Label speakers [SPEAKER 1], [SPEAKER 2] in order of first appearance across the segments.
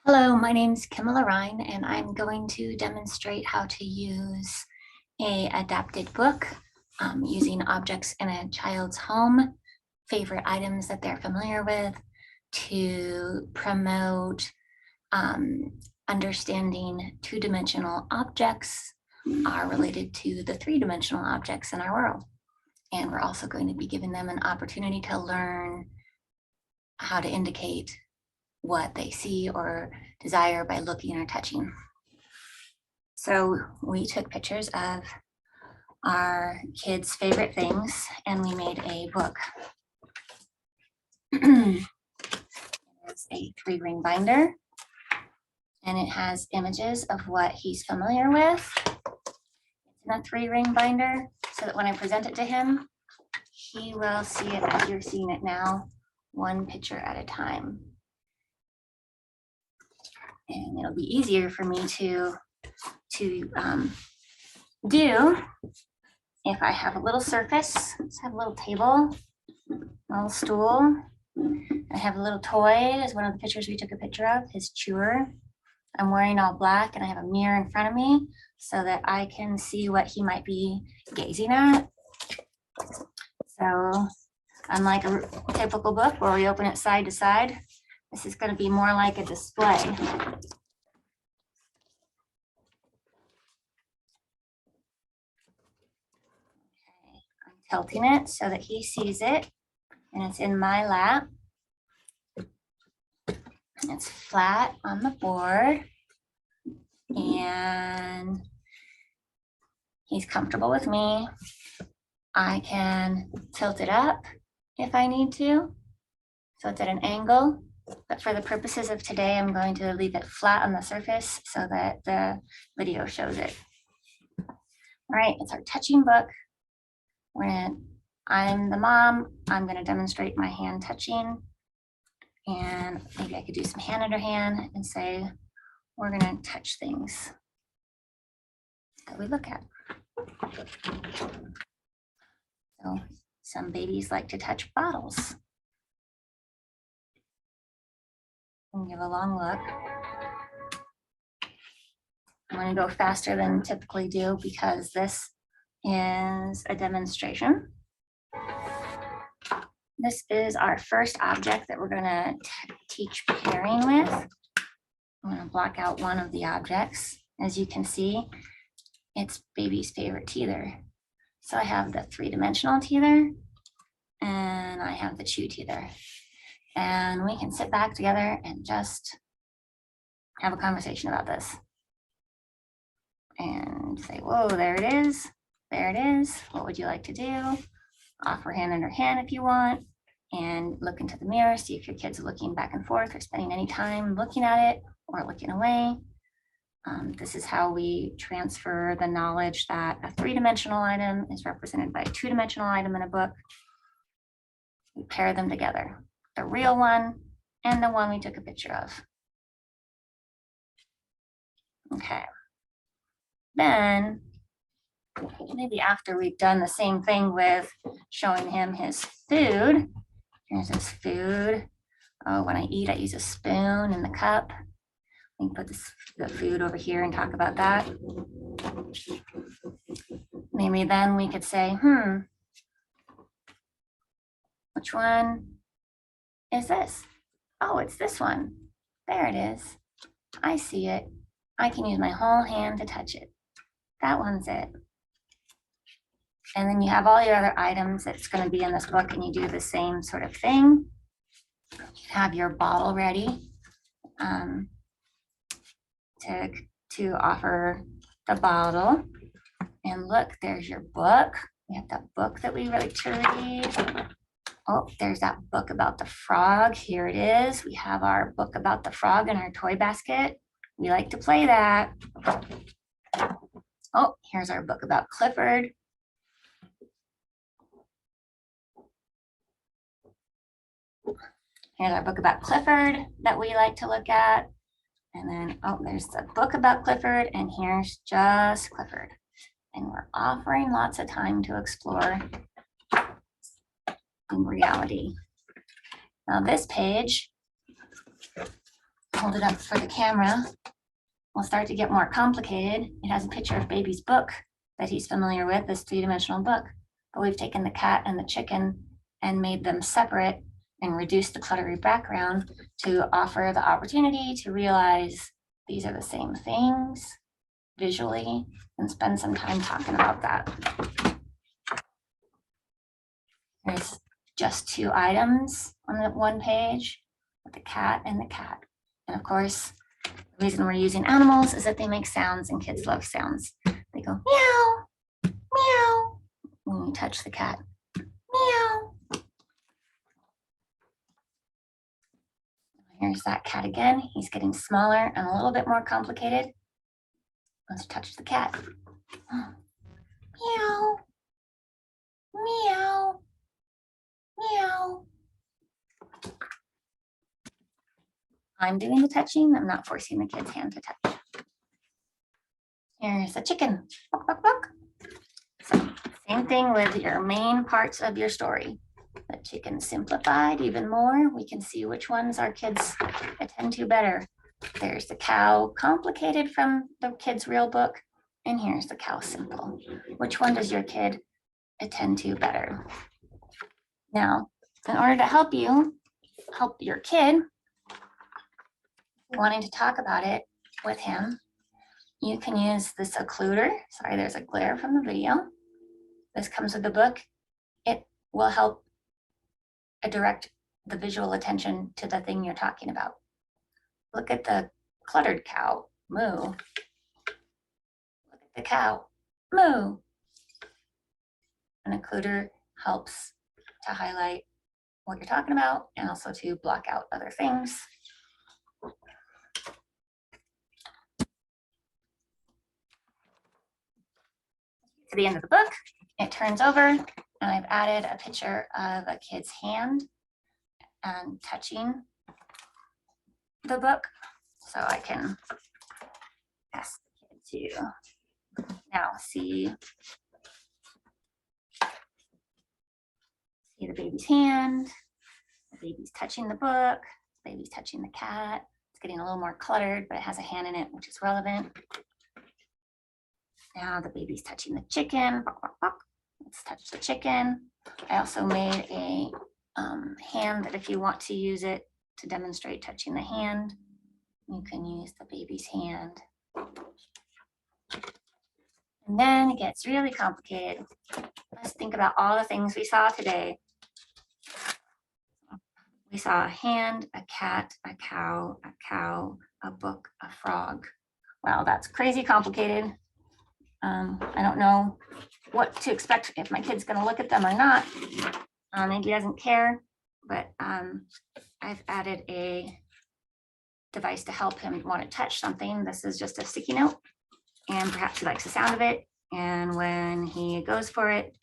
[SPEAKER 1] Hello, my name's Kimala Ryan, and I'm going to demonstrate how to use a adapted book using objects in a child's home, favorite items that they're familiar with, to promote understanding two-dimensional objects are related to the three-dimensional objects in our world. And we're also going to be giving them an opportunity to learn how to indicate what they see or desire by looking or touching. So we took pictures of our kids' favorite things and we made a book. It's a 3-ring binder and it has images of what he's familiar with. It's in a 3-ring binder so that when I present it to him, he will see it as you're seeing it now, one picture at a time. And it'll be easier for me to do if I have a little surface. Let's have a little table, a little stool. I have a little toy, as one of the pictures we took a picture of, his chewer. I'm wearing all black and I have a mirror in front of me so that I can see what he might be gazing at. So unlike a typical book where we open it side to side, this is going to be more like a display. Okay, I'm tilting it so that he sees it and it's in my lap. It's flat on the board and he's comfortable with me. I can tilt it up if I need to, so it's at an angle. But for the purposes of today, I'm going to leave it flat on the surface so that the video shows it. All right, it's our touching book. I'm the mom. I'm going to demonstrate my hand touching. And maybe I could do some hand under hand and say, we're going to touch things that we look at. So some babies like to touch bottles. And give a long look. I'm going to go faster than typically do because this is a demonstration. This is our first object that we're going to teach pairing with. I'm going to block out one of the objects. As you can see, it's baby's favorite teether. So I have the 3-dimensional teether and I have the chew teether. And we can sit back together and just have a conversation about this. And say, whoa, there it is. There it is. What would you like to do? Offer hand under hand if you want. And look into the mirror, see if your kids are looking back and forth or spending any time looking at it or looking away. This is how we transfer the knowledge that a 3-dimensional item is represented by a 2-dimensional item in a book. We pair them together, the real one and the one we took a picture of. Okay. Then maybe after we've done the same thing with showing him his food, here's his food. Oh, when I eat, I use a spoon in the cup. We can put the food over here and talk about that. Maybe then we could say, which one is this? Oh, it's this one. There it is. I see it. I can use my whole hand to touch it. That one's it. And then you have all your other items that's going to be in this book and you do the same sort of thing. You have your bottle ready to offer the bottle. And look, there's your book. We have that book that we like to read. Oh, there's that book about the frog. Here it is. We have our book about the frog in our toy basket. We like to play that. Oh, here's our book about Clifford. Here's our book about Clifford that we like to look at. And then, oh, there's the book about Clifford, and here's just Clifford. And we're offering lots of time to explore in reality. Now this page hold it up for the camera, will start to get more complicated. It has a picture of baby's book that he's familiar with, this three-dimensional book, but we've taken the cat and the chicken and made them separate and reduced the cluttery background to offer the opportunity to realize these are the same things visually and spend some time talking about that. There's just two items on the one page with the cat and the cat. And of course, the reason we're using animals is that they make sounds and kids love sounds. They go meow, meow when you touch the cat. Meow. Here's that cat again. He's getting smaller and a little bit more complicated. Let's touch the cat. Meow, meow, meow. I'm doing the touching. I'm not forcing the kid's hand to touch. Here's a chicken. Buck, buck, buck. So same thing with your main parts of your story. The chicken simplified even more. We can see which ones our kids attend to better. There's the cow complicated from the kid's real book. And here's the cow simple. Which one does your kid attend to better? Now, in order to help your kid, wanting to talk about it with him, you can use this occluder. Sorry, there's a glare from the video. This comes with the book. It will help direct the visual attention to the thing you're talking about. Look at the cluttered cow, moo. Look at the cow, moo. An occluder helps to highlight what you're talking about and also to block out other things. To the end of the book, it turns over, and I've added a picture of a kid's hand and touching the book, so I can ask the kid to now see the baby's hand, the baby's touching the book, the baby's touching the cat. It's getting a little more cluttered, but it has a hand in it, which is relevant. Now the baby's touching the chicken. Let's touch the chicken. I also made a hand that if you want to use it to demonstrate touching the hand, you can use the baby's hand. And then it gets really complicated. Let's think about all the things we saw today. We saw a hand, a cat, a cow, a book, a frog. Wow, that's crazy complicated. I don't know what to expect if my kid's going to look at them or not. Maybe he doesn't care, but I've added a device to help him want to touch something. This is just a sticky note, and perhaps he likes the sound of it. And when he goes for it,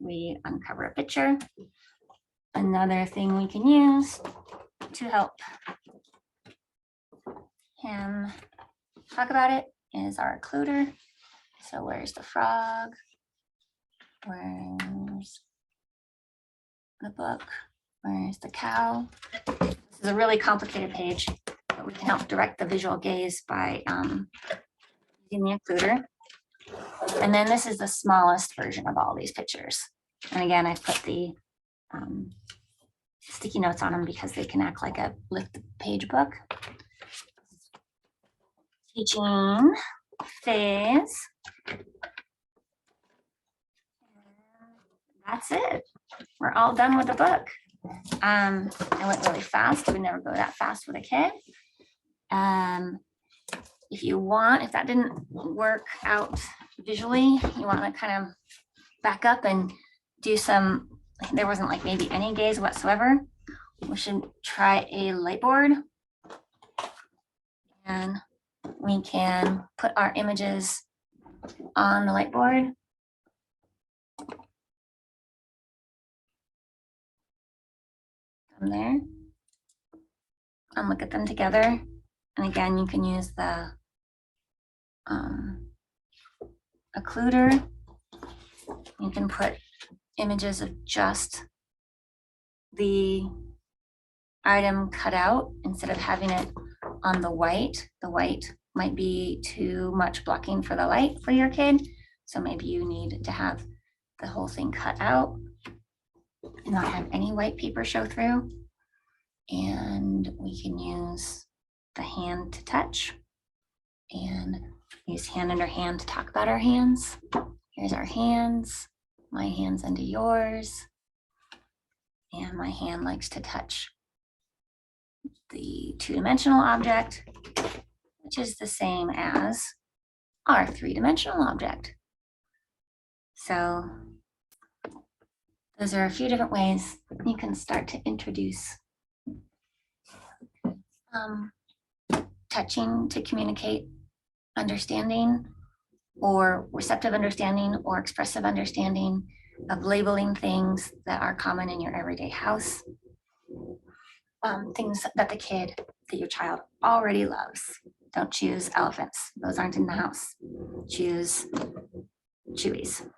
[SPEAKER 1] we uncover a picture. Another thing we can use to help him talk about it is our occluder. So where's the frog? Where's the book? Where's the cow? This is a really complicated page, but we can help direct the visual gaze by using the occluder. And then this is the smallest version of all these pictures. And again, I put the sticky notes on them because they can act like a lift page book. Teaching phase. That's it. We're all done with the book. I went really fast. We never go that fast with a kid. If you want, if that didn't work out visually, you want to kind of back up and do some, there wasn't like maybe any gaze whatsoever. We should try a light board. And we can put our images on the light board. Come there and look at them together. And again, you can use the occluder. You can put images of just the item cut out instead of having it on the white might be too much blocking for the light for your kid. So maybe you need to have the whole thing cut out and not have any white paper show through. And we can use the hand to touch and use hand under hand to talk about our hands. Here's our hands, my hands into yours. And my hand likes to touch the two-dimensional object, which is the same as our three-dimensional object. So those are a few different ways you can start to introduce touching to communicate understanding, or receptive understanding, or expressive understanding of labeling things that are common in your everyday house. Things that your child already loves. Don't choose elephants. Those aren't in the house. Choose Chewies.